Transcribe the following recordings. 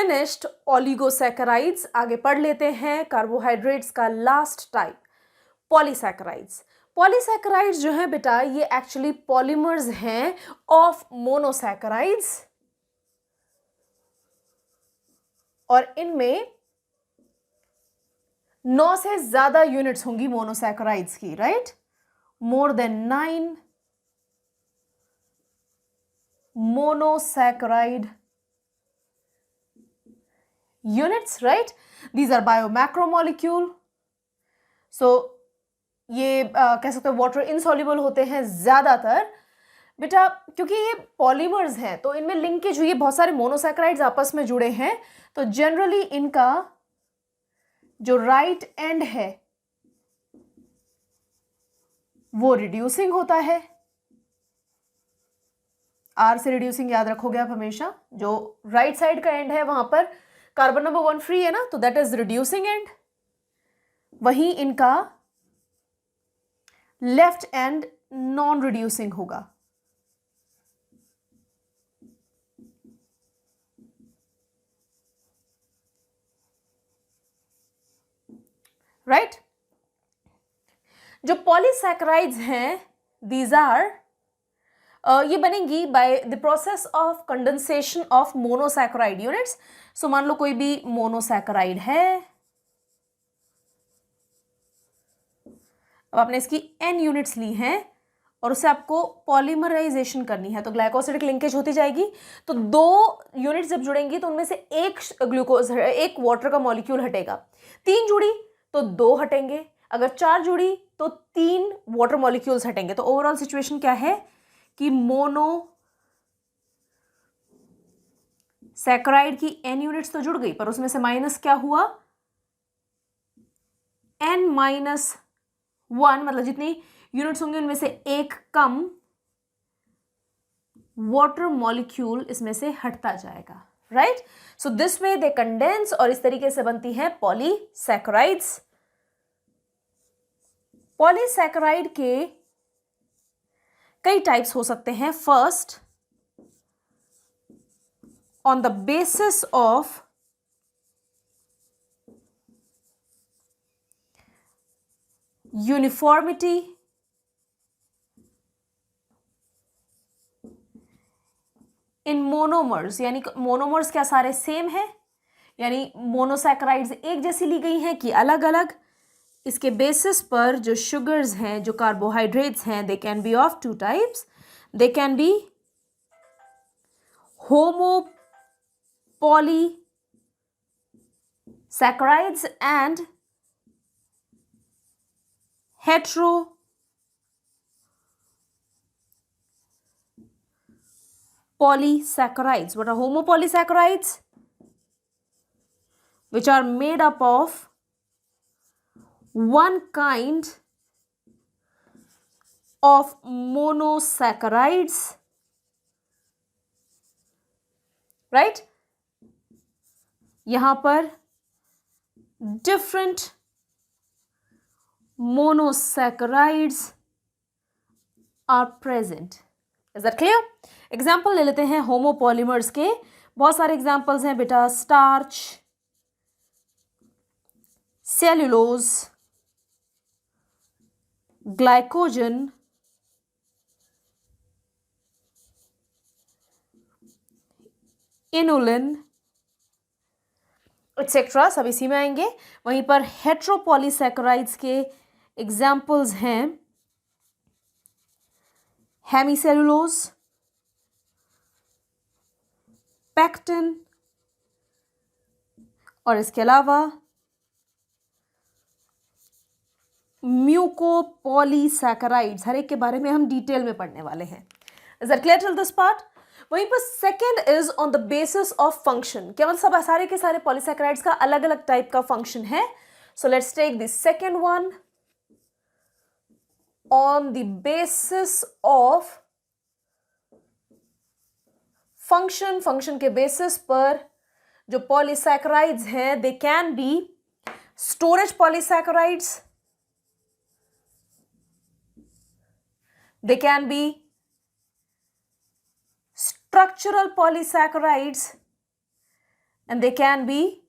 Finished oligosaccharides. आगे पढ़ लेते हैं कार्बोहाइड्रेट्स का लास्ट टाइप, पॉलीसैकेराइड्स। पॉलीसैकेराइड्स जो है बेटा, ये एक्चुअली पॉलीमर्स हैं ऑफ मोनोसैकेराइड्स, और इनमें 9 से ज्यादा यूनिट्स होंगी मोनोसैकेराइड्स की, right? More than 9 monosaccharide units, right? These are biomacromolecule. So ये कह सकते हो वाटर इनसॉल्युबल होते हैं ज्यादातर बेटा, क्योंकि ये पॉलीमर्स हैं तो इनमें लिंकेज हुई है, बहुत सारे मोनोसैकेराइड्स आपस में जुड़े हैं, तो जनरली इनका जो राइट एंड है वो रिड्यूसिंग होता है। आर से रिड्यूसिंग याद रखोगे आप हमेशा, जो राइट साइड का एंड है वहां पर कार्बन नंबर 1 फ्री है ना, तो दैट इज रिड्यूसिंग एंड। वहीं इनका लेफ्ट एंड नॉन रिड्यूसिंग होगा। राइट? जो पॉलीसैकेराइड्स हैं, दीज आर ये बनेंगी by the process of condensation of monosaccharide units. So मान लो कोई भी मोनोसैकेराइड है, अब आपने इसकी n यूनिट्स ली हैं और उसे आपको पॉलीमराइजेशन करनी है, तो ग्लाइकोसिडिक लिंकेज होती जाएगी। तो 2 यूनिट्स जब जुड़ेंगी तो उनमें से एक ग्लूकोज, एक वाटर का मॉलिक्यूल हटेगा। 3 जुड़ी तो 2 हटेंगे, अगर 4 जुड़ी तो 3 वाटर मॉलिक्यूल्स हटेंगे। तो ओवरऑल सिचुएशन क्या है कि मोनो सैकेराइड की n यूनिट्स तो जुड़ गई, पर उसमें से माइनस क्या हुआ, n-1, मतलब जितनी यूनिट्स होंगी उनमें से एक कम वाटर मॉलिक्यूल इसमें से हटता जाएगा। Right? So this way they condense और इस तरीके से बनती है पॉलीसैकेराइड्स। पॉलीसैकेराइड के कई टाइप्स हो सकते हैं। First, on the basis of uniformity in monomers, यानी मोनोमर्स क्या सारे सेम है, यानी मोनोसैकेराइड्स एक जैसी ली गई हैं कि अलग अलग। इसके बेसिस पर जो शुगर्स हैं, जो कार्बोहाइड्रेट्स हैं, they can B of 2 types. They can B homopolysaccharides and heteropolysaccharides. What are homopolysaccharides? Which are made up of one kind of monosaccharides, right? यहां पर different monosaccharides are present. Is that clear? Example ले लेते हैं homopolymers के। बहुत सारे examples हैं बेटा, starch, cellulose, glycogen, inulin etcetera, सब इसी में आएंगे। वहीं पर हेट्रोपॉलीसैकेराइड्स के एग्जाम्पल्स हैं हेमीसेलुलोज, पैक्टिन, और इसके अलावा म्यूकोपॉलीसैकेराइड्स। हर एक के बारे में हम डिटेल में पढ़ने वाले हैं। Is that clear till this part? वहीं पर second is on the basis of function. केवल सब सारे के सारे पॉलीसैकेराइड्स का अलग अलग टाइप का फंक्शन है। So let's take the second one, on the basis of function. Function के बेसिस पर जो पॉलीसैकेराइड्स हैं, they can be storage polysaccharides, they can be structural polysaccharides, and they can be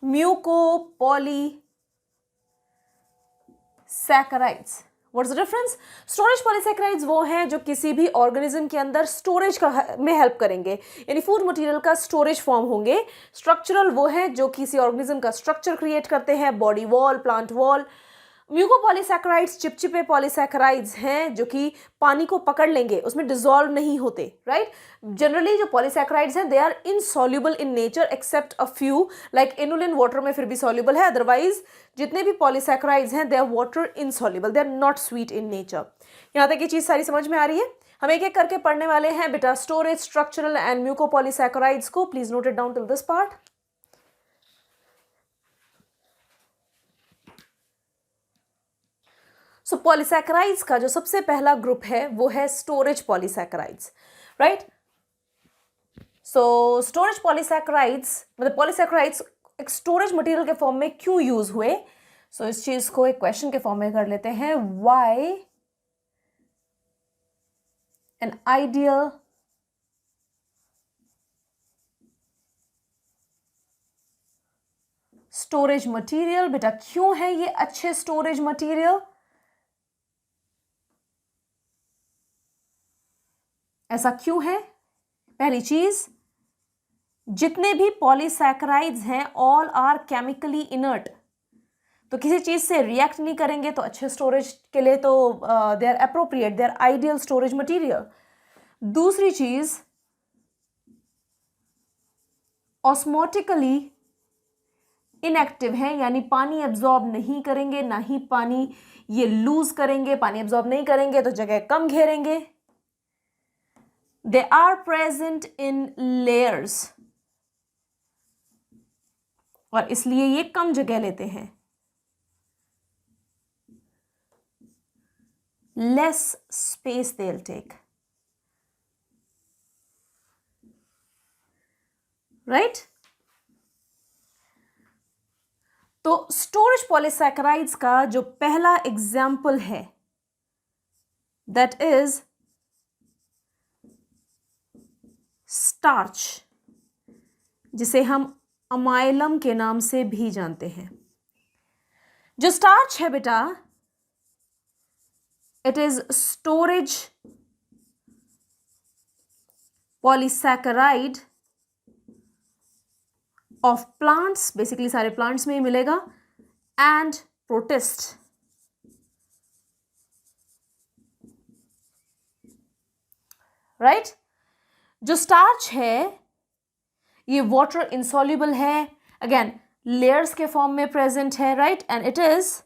mucopolysaccharides. What's the difference? Storage polysaccharides वो हैं जो किसी भी organism के अंदर स्टोरेज का में हेल्प करेंगे, यानी फूड मटेरियल का स्टोरेज फॉर्म होंगे. स्ट्रक्चरल वो हैं जो किसी ऑर्गेनिज्म का स्ट्रक्चर क्रिएट करते हैं, बॉडी वॉल, प्लांट वॉल. म्यूकोपॉलीसैकेराइड्स चिपचिपे पॉलीसैकेराइड्स हैं जो कि पानी को पकड़ लेंगे, उसमें डिसॉल्व नहीं होते, राइट. जनरली जो पॉलीसैकेराइड्स हैं they are insoluble in nature except a few, like inulin water में फिर भी सॉल्युबल है, अदरवाइज जितने भी पॉलीसैकेराइड्स हैं they are water insoluble, they are not sweet in nature. यहाँ तक ये चीज़ सारी समझ में आ रही है. हम एक एक करके पढ़ने वाले हैं बेटा स्टोरेज, स्ट्रक्चरल एंड म्यूकोपॉलीसैकेराइड्स को. Please note it down till this part. So polysaccharides का जो सबसे पहला ग्रुप है वो है स्टोरेज पॉलीसैकेराइड्स, राइट. सो स्टोरेज पॉलीसैकेराइड्स मतलब पॉलीसैकेराइड्स एक स्टोरेज मटेरियल के फॉर्म में क्यों यूज हुए. सो इस चीज को एक क्वेश्चन के फॉर्म में कर लेते हैं. Why an ideal storage material. बेटा क्यों है ये अच्छे स्टोरेज मटेरियल? ऐसा क्यों है? पहली चीज, जितने भी पॉलीसैकेराइड्स हैं ऑल आर केमिकली इनर्ट, तो किसी चीज से रिएक्ट नहीं करेंगे तो अच्छे स्टोरेज के लिए तो they are appropriate, they are ideal storage material. दूसरी चीज, ऑस्मोटिकली इनएक्टिव हैं, यानी पानी एब्जॉर्ब नहीं करेंगे, ना ही पानी ये लूज करेंगे. पानी एब्जॉर्ब नहीं करेंगे तो जगह कम घेरेंगे. They are present in layers और इसलिए ये कम जगह लेते हैं. Less space they'll take, right? तो स्टोरेज पॉलीसैकेराइड्स का जो पहला एग्जाम्पल है दैट इज स्टार्च, जिसे हम अमाइलम के नाम से भी जानते हैं. जो स्टार्च है बेटा, it is storage polysaccharide of plants, basically सारे प्लांट्स में ही मिलेगा, एंड प्रोटिस्ट. राइट. जो स्टार्च है ये वाटर इंसॉल्युबल है, अगेन लेयर्स के फॉर्म में प्रेजेंट है, right. And it is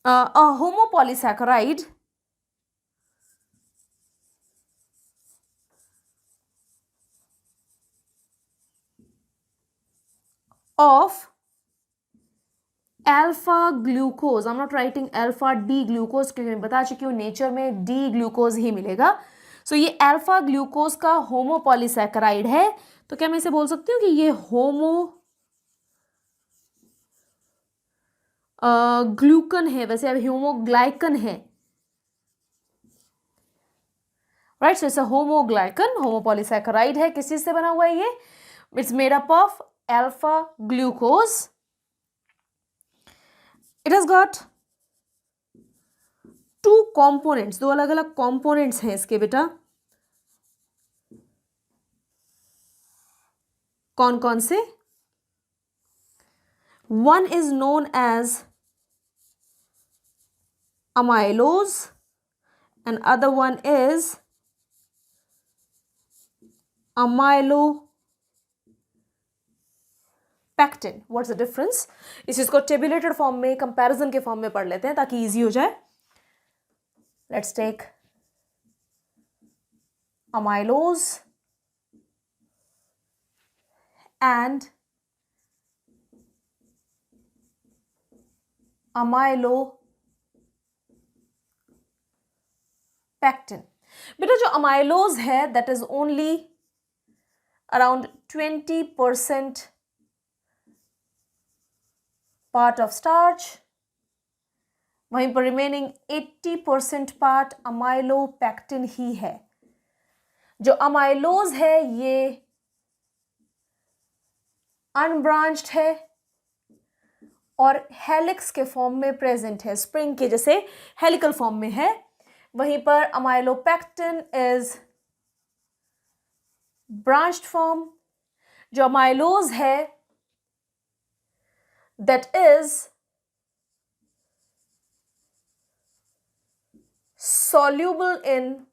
a homopolysaccharide of alpha glucose. I am not writing alpha D glucose क्योंकि मैं बता चुकी हूँ नेचर में डी ग्लूकोज ही मिलेगा. सो ये अल्फा ग्लूकोज का होमोपॉलीसैकेराइड है. तो क्या मैं इसे बोल सकती हूँ कि ये होमो ग्लूकन है, वैसे अब होमोग्लाइकन है, right. So it's a homoglycan, homopolysaccharide है. किस चीज से बना हुआ है ये? It's made up of alpha glucose. It has got two components, दो अलग अलग components हैं इसके बेटा. कौन कौन से? One is known as amylose and other one is amylopectin. What's the difference? इस चीज को टेबुलेटेड फॉर्म में, कंपैरिजन के फॉर्म में पढ़ लेते हैं ताकि इजी हो जाए. Let's take amylose and amylopectin. बेटा जो amylose है that is only around 20% part of starch, वहीं पर रिमेनिंग 80% पार्ट amylopectin ही है. जो अमाइलोज है ये अनब्रांच्ड है और हेलिक्स के फॉर्म में प्रेजेंट है, स्प्रिंग के जैसे हेलिकल फॉर्म में है। वहीं पर अमाइलोपेक्टिन इज ब्रांच्ड फॉर्म। जो अमाइलोज है that is soluble in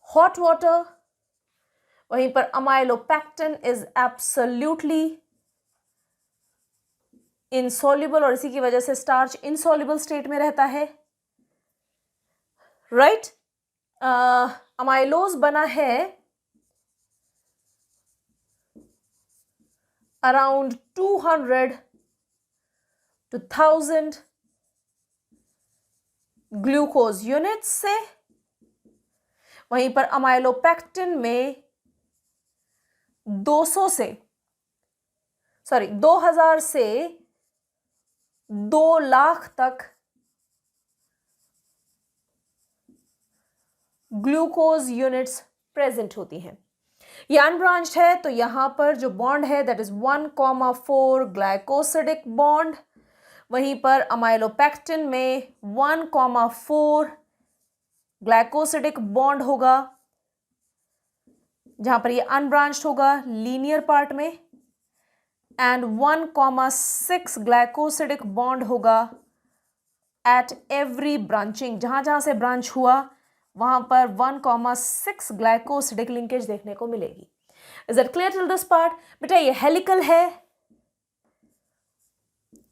hot water, वहीं पर amylopectin is absolutely insoluble और इसी की वजह से स्टार्च insoluble स्टेट में रहता है, राइट। अमाइलोज बना है अराउंड 200 to 1000 ग्लूकोज यूनिट्स से। वहीं पर अमाइलोपेक्टिन में 2000 से 2 लाख तक ग्लूकोज यूनिट्स प्रेजेंट होती हैं। ये अनब्रांच्ड है तो यहां पर जो बॉन्ड है दैट इज 1,4 ग्लाइकोसिडिक बॉन्ड। वहीं पर अमाइलोपेक्टिन में 1,4 ग्लाइकोसिडिक बॉन्ड होगा, जहां पर ये अनब्रांच्ड होगा लीनियर पार्ट में, एंड 1,6 ग्लाइकोसिडिक बॉन्ड होगा एट एवरी ब्रांचिंग। जहां जहां से ब्रांच हुआ वहां पर 1,6 ग्लाइकोसिडिक लिंकेज देखने को मिलेगी। Is that clear till this part? बेटा ये हेलिकल है,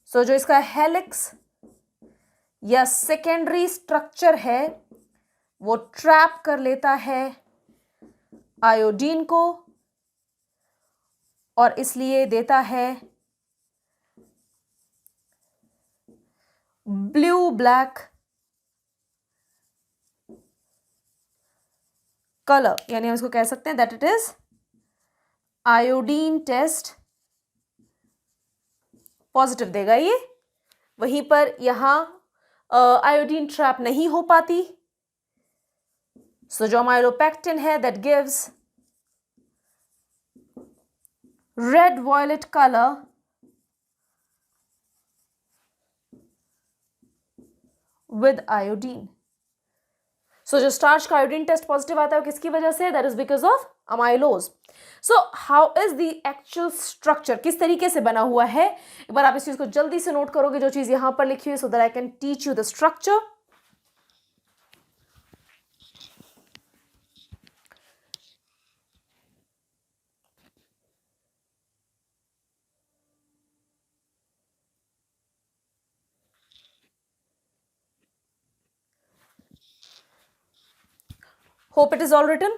सो जो इसका हेलिक्स या सेकेंडरी स्ट्रक्चर है वो ट्रैप कर लेता है आयोडीन को और इसलिए देता है ब्लू ब्लैक कलर, यानी हम इसको कह सकते हैं that it is iodine test positive देगा ये। वहीं पर यहां आयोडीन ट्रैप नहीं हो पाती, सो जो अमाइलोपेक्टिन है that gives red violet colour with iodine. So जो स्टार्च का आयोडीन टेस्ट पॉजिटिव आता है किसकी वजह से? That is because of amylose. So how is the actual structure, किस तरीके से बना हुआ है? एक बार आप इस चीज को जल्दी से नोट करोगे जो चीज यहां पर लिखी हुई, so that I can teach you the structure. Hope it is all written.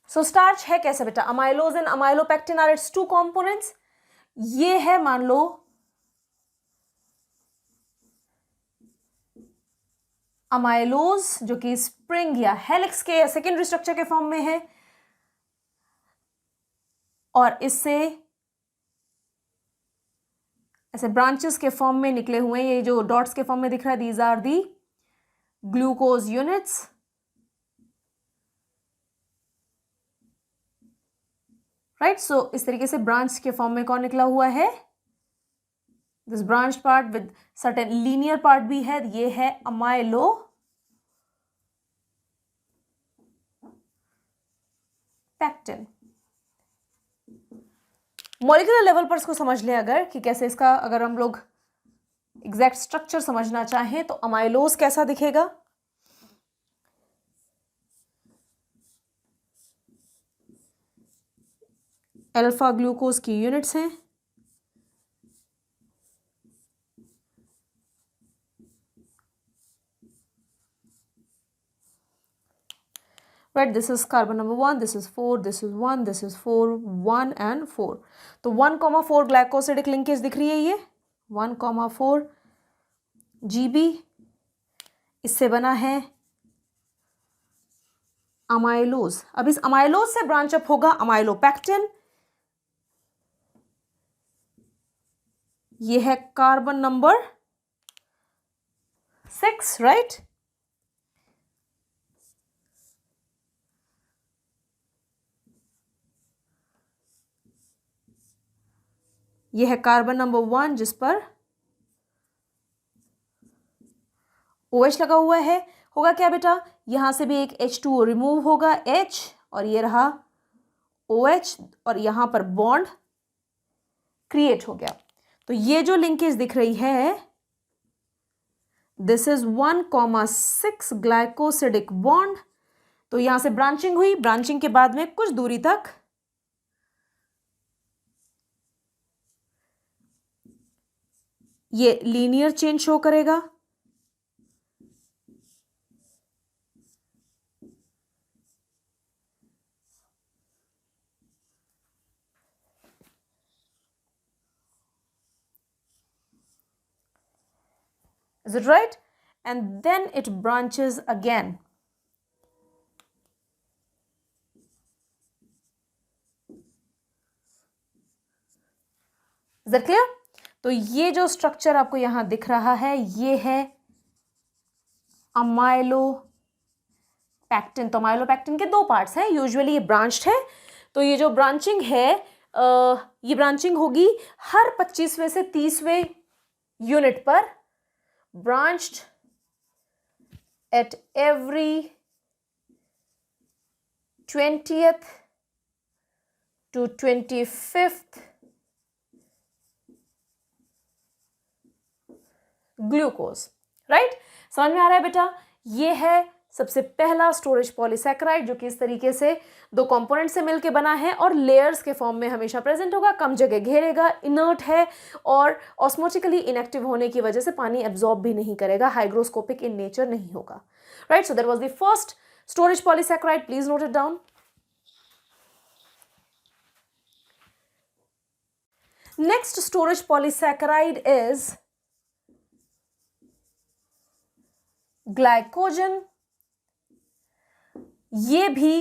So starch है कैसे बेटा? Amylose and amylopectin are its two components. ये है मान लो अमाइलोज जो कि स्प्रिंग या हेलिक्स के या सेकेंडरी स्ट्रक्चर के फॉर्म में है और इससे ऐसे ब्रांचेस के फॉर्म में निकले हुए हैं। ये जो डॉट्स के फॉर्म में दिख रहा है these are the glucose units, right. So इस तरीके से ब्रांच के फॉर्म में कौन निकला हुआ है? This branch part with certain linear part भी है, ये है अमाइलो पैक्टिन। मॉलिक्यूलर लेवल पर इसको समझ लें अगर कि कैसे इसका, अगर हम लोग एग्जैक्ट स्ट्रक्चर समझना चाहें तो अमाइलोज कैसा दिखेगा? अल्फा ग्लूकोज की यूनिट्स हैं, right? This is carbon number 1, this is 4, this is 1, this is 4, 1 and 4. तो 1,4 ग्लाइकोसिडिक लिंकेज दिख रही है, ये 1,4 GB इससे बना है अमाइलोज। अब इस अमाइलोज से ब्रांच अप होगा अमाइलोपेक्टिन ये है कार्बन नंबर 6, राइट। ये है कार्बन नंबर 1 जिस पर OH लगा हुआ है। होगा क्या बेटा, यहां से भी एक H2O रिमूव होगा, H, और ये रहा OH, और यहां पर बॉन्ड क्रिएट हो गया। तो ये जो लिंकेज दिख रही है, दिस इज 1,6 ग्लाइकोसिडिक बॉन्ड। तो यहां से ब्रांचिंग हुई, ब्रांचिंग के बाद में कुछ दूरी तक ये लीनियर चेन शो करेगा। Is it right? And then it branches again. Is that clear? तो ये जो स्ट्रक्चर आपको यहां दिख रहा है, ये है अमाइलोपैक्टिन। तो अमाइलोपैक्टिन के 2 पार्ट्स हैं, यूजुअली ये ब्रांच्ड है। तो ये जो ब्रांचिंग है, ये ब्रांचिंग होगी हर 25वें से 30वें यूनिट पर, branched at every 20th to 25th glucose, right. समझ में आ रहा है बेटा? ये है सबसे पहला स्टोरेज पॉलीसैकेराइड, जो कि इस तरीके से 2 कंपोनेंट से मिलकर बना है और लेयर्स के फॉर्म में हमेशा प्रेजेंट होगा, कम जगह घेरेगा, इनर्ट है और ऑस्मोटिकली इनएक्टिव होने की वजह से पानी एब्जॉर्ब भी नहीं करेगा, हाइग्रोस्कोपिक इन नेचर नहीं होगा, right. So that was the first storage polysaccharide, please note it down. Next storage polysaccharide is glycogen. ये भी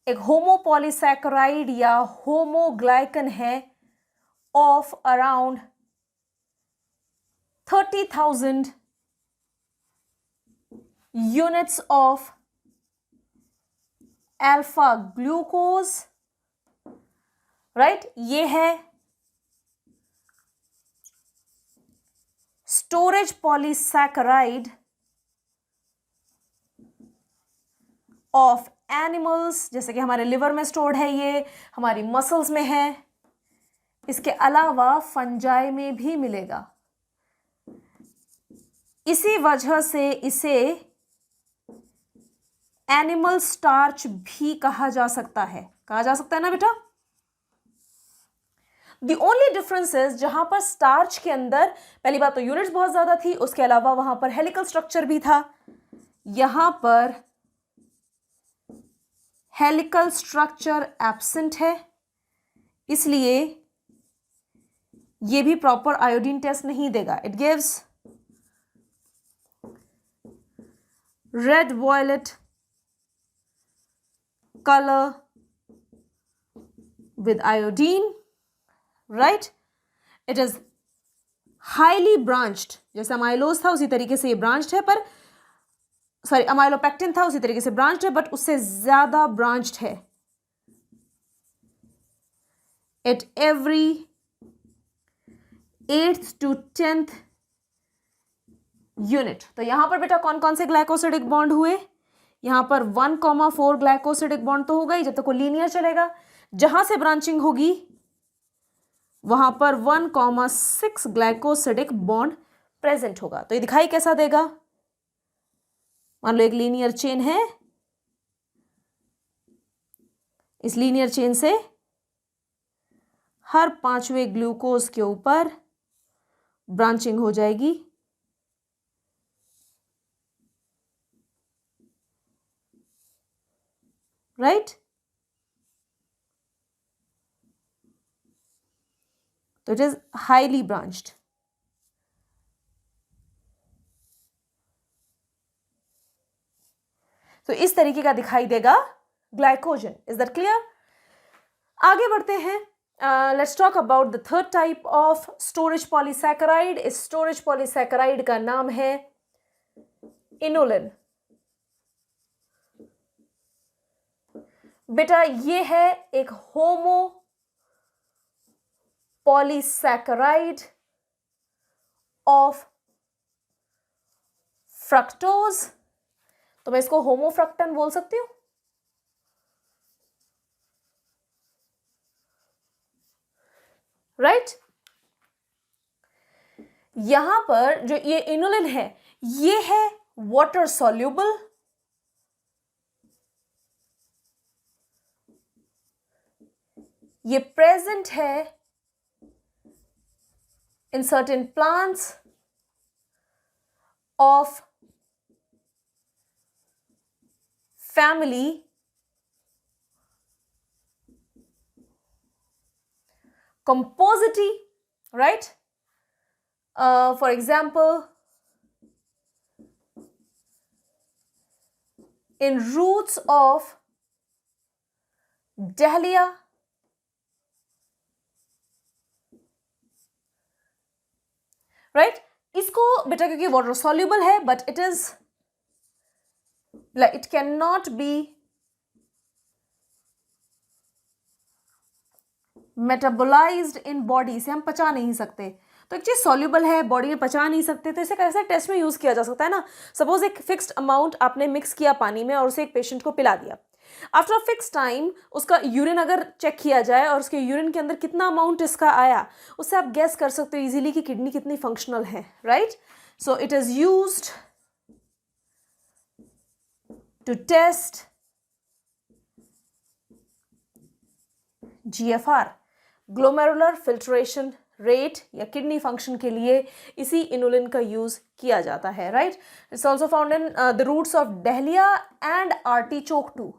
एक होमोपॉलीसैकेराइड या होमोग्लाइकन है of around 30,000 units of alpha glucose, right. ये है स्टोरेज पॉलीसैकेराइड ऑफ एनिमल्स, जैसे कि हमारे लिवर में स्टोर्ड है, ये हमारी मसल्स में है, इसके अलावा फंजाई में भी मिलेगा। इसी वजह से इसे एनिमल स्टार्च भी कहा जा सकता है, कहा जा सकता है ना बेटा। The only difference is जहां पर स्टार्च के अंदर पहली बात तो यूनिट्स बहुत ज्यादा थी, उसके अलावा वहां पर हेलिकल स्ट्रक्चर भी था, यहां पर हेलिकल स्ट्रक्चर एब्सेंट है, इसलिए ये भी प्रॉपर आयोडीन टेस्ट नहीं देगा। It gives red violet colour with iodine, right. It is highly branched, जैसे अमाइलोज था उसी तरीके से ये ब्रांच्ड है, पर सॉरी अमाइलोपैक्टिन था उसी तरीके से ब्रांच्ड है, बट उससे ज्यादा ब्रांच्ड है। At every 8th to 10th unit. तो यहां पर बेटा कौन कौन से ग्लाइकोसिडिक बॉन्ड हुए, यहां पर 1,4 ग्लाइकोसिडिक बॉन्ड तो होगा ही, जब तक वो लीनियर चलेगा। जहां से ब्रांचिंग होगी वहां पर 1,6 ग्लाइकोसिडिक बॉन्ड प्रेजेंट होगा। तो ये दिखाई कैसा देगा, मान लो एक लीनियर चेन है, इस लीनियर चेन से हर 5वें ग्लूकोज के ऊपर ब्रांचिंग हो जाएगी, राइट। तो इट इज हाईली ब्रांच्ड। तो इस तरीके का दिखाई देगा ग्लाइकोजन। Is that clear? आगे बढ़ते हैं। Let's talk about the third type of storage polysaccharide. इस स्टोरेज पॉलीसैकेराइड का नाम है इनुलिन. बेटा ये है एक होमो पॉलीसैकेराइड ऑफ फ्रक्टोज. तो मैं इसको होमोफ्रक्टन बोल सकती हूं. राइट. यहां पर जो ये इनुलिन है ये है वाटर सॉल्यूबल. ये प्रेजेंट है in certain plants of family Compositae, right? For example, in roots of Dahlia, right? इसको बेटा क्योंकि वाटर सॉल्यूबल है but it cannot be metabolised in body. इसे हम पचा नहीं सकते. तो एक चीज सॉल्यूबल है बॉडी में पचा नहीं सकते तो इसे कैसे टेस्ट में यूज किया जा सकता है ना. सपोज एक फिक्स्ड अमाउंट आपने मिक्स किया पानी में और उसे एक पेशेंट को पिला दिया. आफ्टर अ फिक्स टाइम उसका यूरिन अगर चेक किया जाए और उसके यूरिन के अंदर कितना अमाउंट इसका आया उससे आप गैस कर सकते हो इजीली कि किडनी कितनी फंक्शनल है. Right. So it is used to test GFR, glomerular filtration rate, या किडनी फंक्शन के लिए इसी इनुलिन का यूज किया जाता है. Right. It's also found in the roots of dahlia and artichoke too.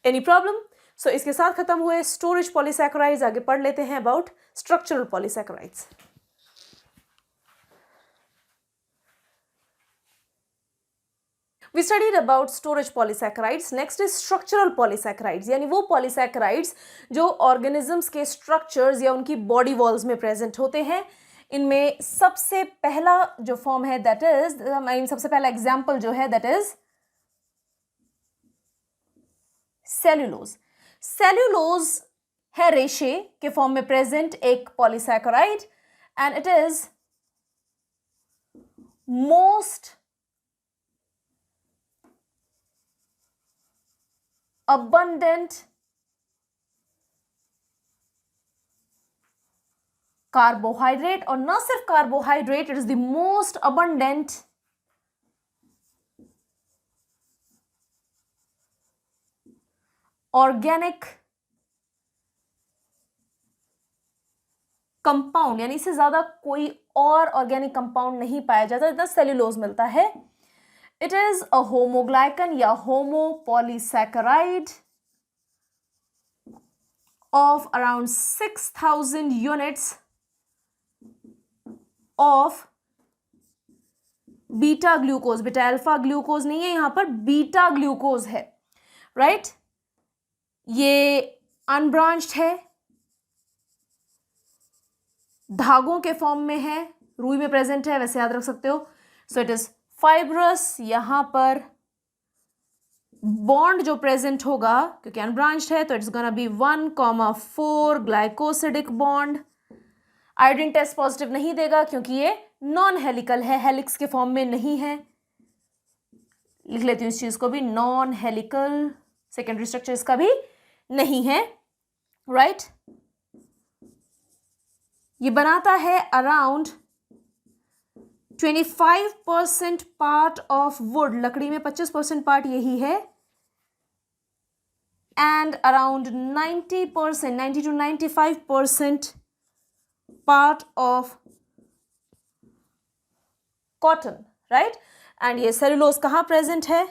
Any problem? So इसके साथ खत्म हुए स्टोरेज पॉलीसैकेराइड्स. आगे पढ़ लेते हैं about structural polysaccharides. We studied about storage polysaccharides. Next is structural polysaccharides, यानी वो polysaccharides जो organisms के structures या उनकी body walls में present होते हैं. इनमें सबसे पहला जो form है that is, सबसे पहला example जो है that is cellulose. Cellulose है रेशे के form में present एक polysaccharide and it is most abundant carbohydrate, और ना सिर्फ carbohydrate, it is the most abundant organic compound, यानी इससे ज्यादा कोई और ऑर्गेनिक कंपाउंड नहीं पाया जाता जितना सेल्यूलोज मिलता है. It is a homoglycan या homopolysaccharide of around 6,000 units of beta glucose. बेटा अल्फा ग्लूकोज नहीं है यहां पर, बीटा ग्लूकोज है. राइट. ये अनब्रांच्ड है, धागों के फॉर्म में है, रुई में प्रेजेंट है, वैसे याद रख सकते हो. सो इट इज फाइब्रस. यहां पर बॉन्ड जो प्रेजेंट होगा क्योंकि अनब्रांच्ड है तो it's gonna be 1,4 glycosidic bond. Iodine test positive नहीं देगा क्योंकि ये नॉन हेलिकल है, हेलिक्स के फॉर्म में नहीं है. लिख लेती हूँ इस चीज को भी, नॉन हेलिकल. सेकेंडरी स्ट्रक्चर इसका भी नहीं है. राइट. ये बनाता है अराउंड 25% पार्ट ऑफ वुड. लकड़ी में 25% पार्ट यही है. And around 90%, 90 to 95% part of cotton. Right. And ये सेलुलोज कहाँ प्रेजेंट है?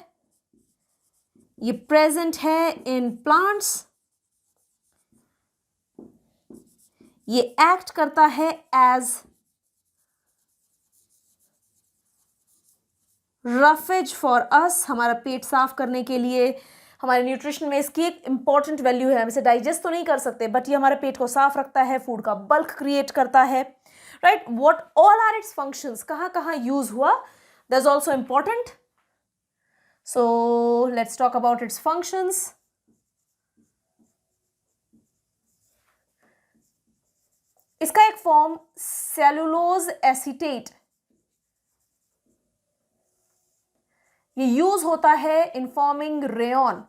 ये प्रेजेंट है इन प्लांट्स. ये एक्ट करता है एज रफेज फॉर अस, हमारा पेट साफ करने के लिए, हमारे न्यूट्रिशन में इसकी एक इंपॉर्टेंट वैल्यू है। हम इसे डाइजेस्ट तो नहीं कर सकते बट ये हमारे पेट को साफ रखता है, फूड का बल्क क्रिएट करता है, right. What all are its functions, कहाँ कहाँ यूज हुआ, that is also important. So let's talk about its functions. इसका एक फॉर्म सेलुलोज एसीटेट, ये यूज होता है इन फॉर्मिंग रेयन,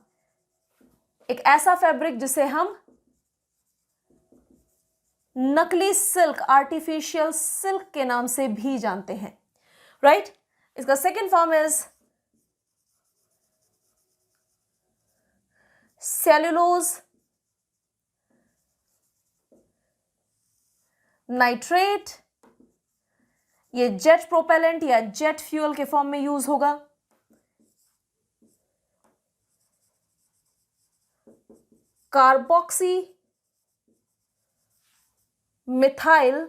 एक ऐसा फैब्रिक जिसे हम नकली सिल्क, आर्टिफिशियल सिल्क के नाम से भी जानते हैं, राइट। इसका second form is cellulose nitrate, ये जेट प्रोपेलेंट या जेट फ्यूल के फॉर्म में यूज होगा। कार्बोक्सी मिथाइल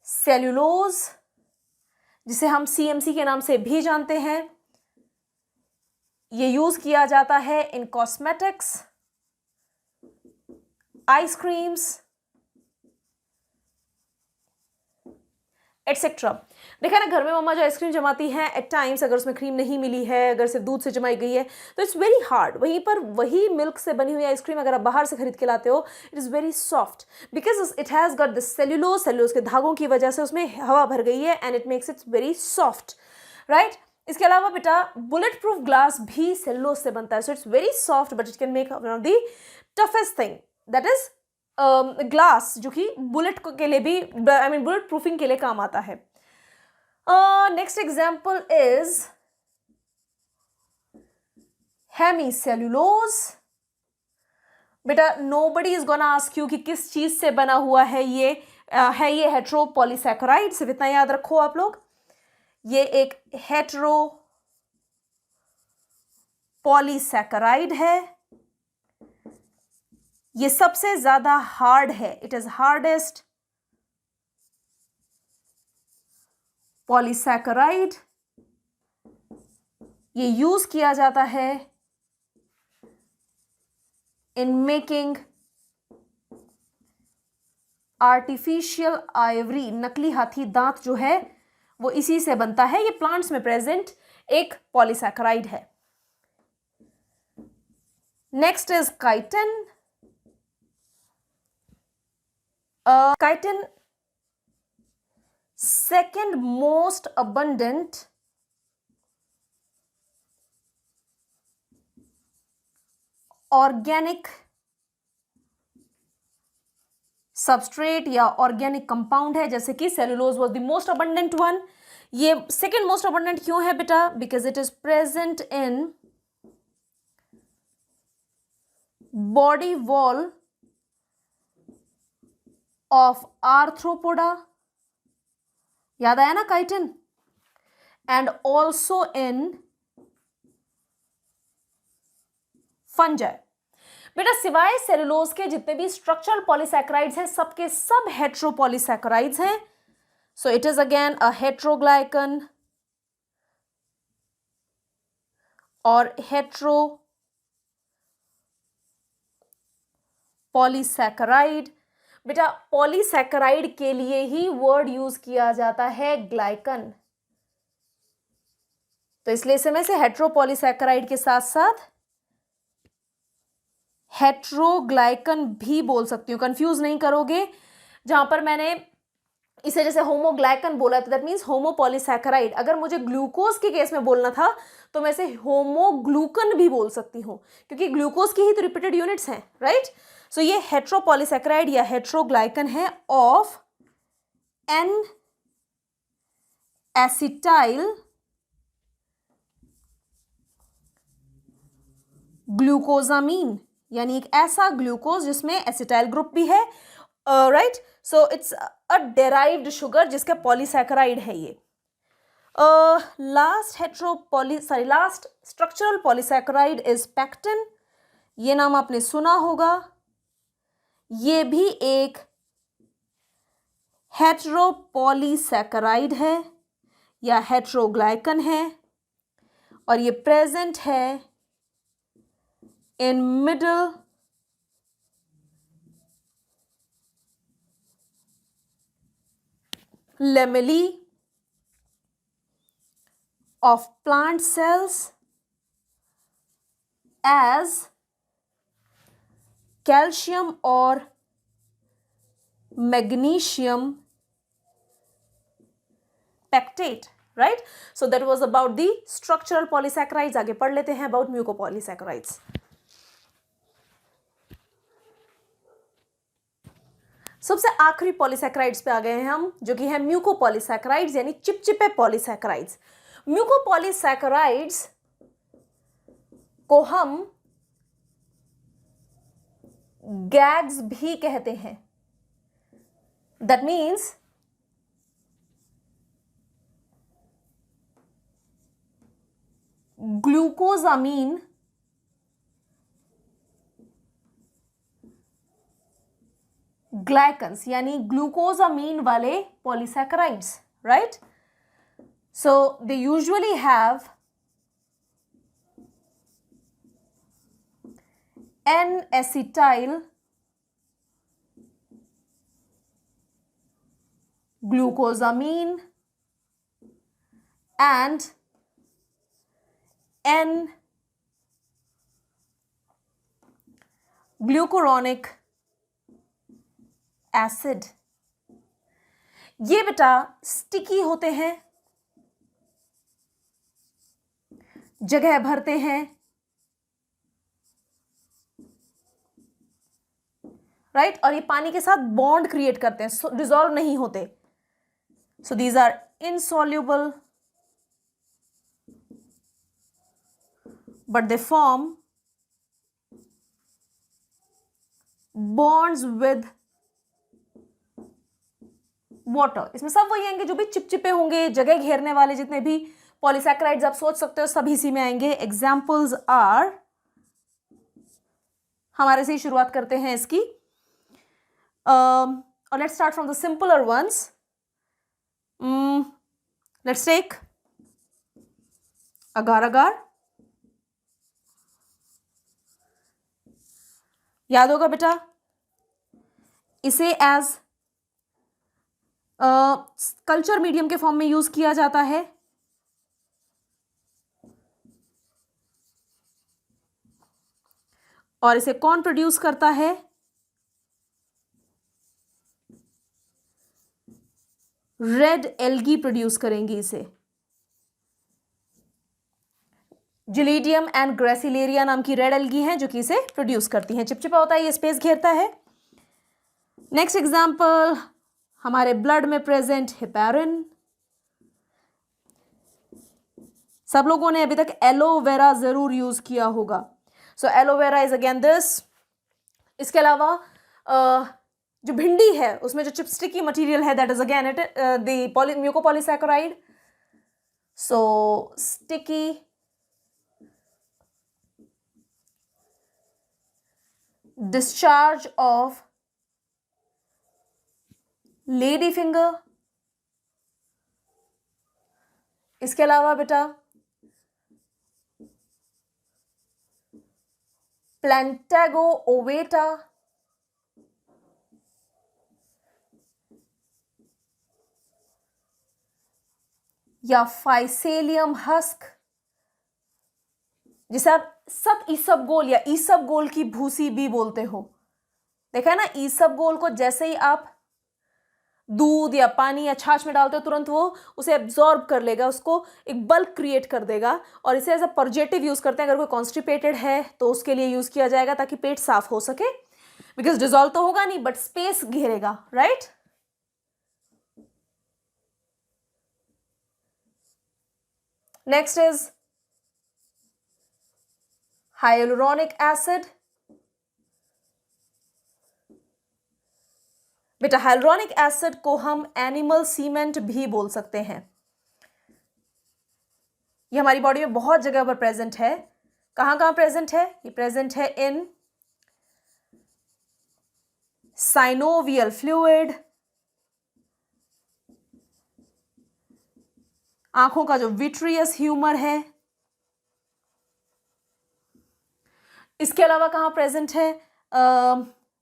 सेल्यूलोज, जिसे हम सीएमसी के नाम से भी जानते हैं, ये यूज किया जाता है इन कॉस्मेटिक्स, आइसक्रीम्स एटसेट्रा। देखा ना, घर में मम्मा जो आइसक्रीम जमाती हैं, एट टाइम्स अगर उसमें क्रीम नहीं मिली है, अगर सिर्फ दूध से जमाई गई है तो इट्स वेरी हार्ड। वहीं पर वही मिल्क से बनी हुई आइसक्रीम अगर आप बाहर से खरीद के लाते हो, it is very soft because it has got the cellulose, cellulose के धागों की वजह से उसमें हवा भर गई है and it makes it very soft, right. इसके अलावा बेटा बुलेट प्रूफ ग्लास भी सेल्यूलोज से बनता है, so it's very soft but it can make one of the toughest thing, that is glass, जो कि बुलेट के लिए भी, आई मीन बुलेट प्रूफिंग के लिए काम आता है। Next example is hemicellulose. बेटा nobody is gonna ask you कि किस चीज से बना हुआ है ये, है ये हेट्रोपॉलीसैकेराइड, सिर्फ इतना याद रखो आप लोग, ये एक हेट्रोपॉलीसैकेराइड है, ये सबसे ज्यादा हार्ड है, इट इज हार्डेस्ट पॉलीसैकेराइड। ये यूज किया जाता है इन मेकिंग आर्टिफिशियल आइवरी, नकली हाथी दांत जो है वो इसी से बनता है, ये प्लांट्स में प्रेजेंट एक पॉलीसैकेराइड है। Next is chitin. Chitin, second most abundant organic substrate या organic compound है, जैसे कि cellulose was the most abundant one। ये second most abundant क्यों है बेटा? Because it is present in body wall of arthropoda, याद आया ना chitin, and also in fungi. बेटा सिवाय सेलुलोज के जितने भी स्ट्रक्चरल पॉलीसैकेराइड्स हैं, सबके सब हेट्रोपॉलीसैकेराइड्स हैं। So it is again a heteroglycan और हेट्रोपॉलीसैकेराइड। बेटा पॉलीसैकेराइड के लिए ही वर्ड यूज किया जाता है ग्लाइकन, तो इसलिए इसे मैं से हेट्रोपॉलीसैकेराइड के साथ साथ हेट्रोग्लाइकन भी बोल सकती हूँ, कंफ्यूज नहीं करोगे। जहां पर मैंने इसे जैसे होमोग्लाइकन बोला तो दैट मीन्स होमोपॉलीसैकेराइड, अगर मुझे ग्लूकोज के केस में बोलना था तो मैं इसे होमोग्लूकन भी बोल सकती हूँ, क्योंकि ग्लूकोज की ही तो रिपीटेड यूनिट्स हैं, राइट। सो ये हेट्रोपॉलीसैकेराइड या हेट्रोग्लाइकन है ऑफ एन एसिटाइल ग्लूकोजामीन, यानी एक ऐसा ग्लूकोज जिसमें एसिटाइल ग्रुप भी है, right. So it's a derived sugar जिसका पॉलीसैकेराइड है ये। Last structural polysaccharide is pectin, ये नाम आपने सुना होगा, ये भी एक हेट्रोपॉलीसैकेराइड है, या हेट्रोग्लाइकन है और ये प्रेजेंट है in middle lamellae of plant cells as calcium or magnesium pectate, right? So that was about the structural polysaccharides. आगे पढ़ लेते हैं about mucopolysaccharides. सबसे आखिरी पॉलीसैकेराइड्स पे आ गए हैं हम, जो कि है म्यूकोपॉलीसैकेराइड्स यानी चिपचिपे पॉलीसैकेराइड्स। म्यूकोपॉलीसैकेराइड्स को हम गैग्स भी कहते हैं। दैट मीन्स ग्लूकोजामीन ग्लाइकन्स यानी ग्लूकोजामीन वाले polysaccharides, right? So they usually have N-acetyl glucosamine and N-glucuronic acid। ये बेटा स्टिकी होते हैं, जगह भरते हैं, राइट? और ये पानी के साथ बॉन्ड क्रिएट करते हैं, डिसॉल्व नहीं होते। So these are insoluble but they form bonds with water. इसमें सब वही आएंगे जो भी चिपचिपे होंगे, जगह घेरने वाले जितने भी पॉलीसैकेराइड्स आप सोच सकते हो सभी इसी में आएंगे। एग्जाम्पल्स आर, हमारे से ही शुरुआत करते हैं इसकी। और let's start from the simpler ones. Let's take agar agar. याद होगा बेटा, इसे एज कल्चर मीडियम के फॉर्म में यूज किया जाता है। और इसे कौन प्रोड्यूस करता है? रेड एल्गी प्रोड्यूस करेंगी इसे। जिलीडियम एंड ग्रेसिलेरिया नाम की रेड एल्गी हैं जो कि इसे प्रोड्यूस करती हैं। चिपचिपा होता है, ये स्पेस घेरता है। नेक्स्ट एग्जाम्पल, हमारे ब्लड में प्रेजेंट हेपेरिन। सब लोगों ने अभी तक एलोवेरा जरूर यूज किया होगा। So aloe vera is again this. इसके अलावा जो भिंडी है उसमें जो चिपस्टिकी मटेरियल है that is again it the mucopolysaccharide. So sticky discharge of lady finger। इसके अलावा बेटा प्लैंटागो ओवेटा, या फाइसेलियम हस्क, जिसे आप सब ईसबगोल या ईसबगोल की भूसी भी बोलते हो। देखा है ना, ईसबगोल को जैसे ही आप दूध या पानी या छाछ में डालते हो तुरंत वो उसे एब्जॉर्ब कर लेगा, उसको एक बल्क क्रिएट कर देगा। और इसे एज अ पर्जेटिव यूज करते हैं। अगर कोई कॉन्स्टिपेटेड है तो उसके लिए यूज किया जाएगा ताकि पेट साफ हो सके, बिकॉज डिजॉल्व तो होगा नहीं बट स्पेस घेरेगा, right? Next is hyaluronic acid। बेटा हाइलुरोनिक एसिड को हम एनिमल सीमेंट भी बोल सकते हैं। ये हमारी बॉडी में बहुत जगह पर प्रेजेंट है। कहां कहां प्रेजेंट है? ये प्रेजेंट है इन साइनोवियल फ्लूइड, आंखों का जो विट्रियस ह्यूमर है। इसके अलावा कहाँ प्रेजेंट है?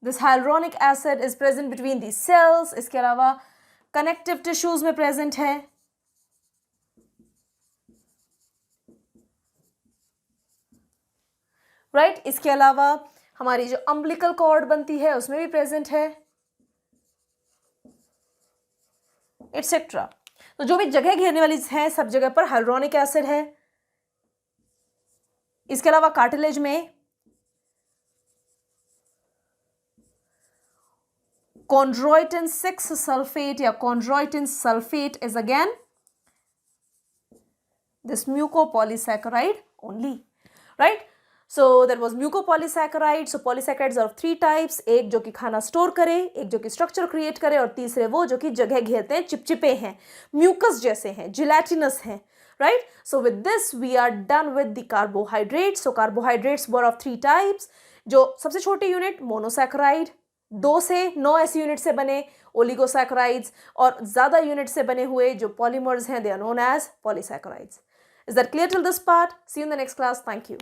This hyaluronic acid is present between the cells. इसके अलावा कनेक्टिव टिश्यूज में प्रेजेंट है। राइट, इसके अलावा हमारी जो अम्बिलिकल कॉर्ड बनती है उसमें भी प्रेजेंट है, एटसेट्रा। तो जो भी जगह घेरने वाली है सब जगह पर हाइलुरोनिक एसिड है। इसके अलावा कार्टिलेज में chondroitin 6 sulfate या chondroitin sulfate is again this mucopolysaccharide only, right? So there was mucopolysaccharide. So polysaccharides are of three types. एक जो कि खाना स्टोर करे, एक जो कि स्ट्रक्चर क्रिएट करे, और तीसरे वो जो कि जगह घेरते हैं, चिपचिपे हैं, म्यूकस जैसे हैं, जिलेटिनस हैं, right? So with this we are done with the carbohydrates. So carbohydrates were of three types. जो सबसे छोटी यूनिट मोनोसैकेराइड, 2 से 9 ऐसी यूनिट से बने ओलिगोसैकेराइड्स, और ज़्यादा यूनिट से बने हुए जो पॉलीमर्स हैं, they are known as polysaccharides. Is that clear till this part? See you in the next class. Thank you.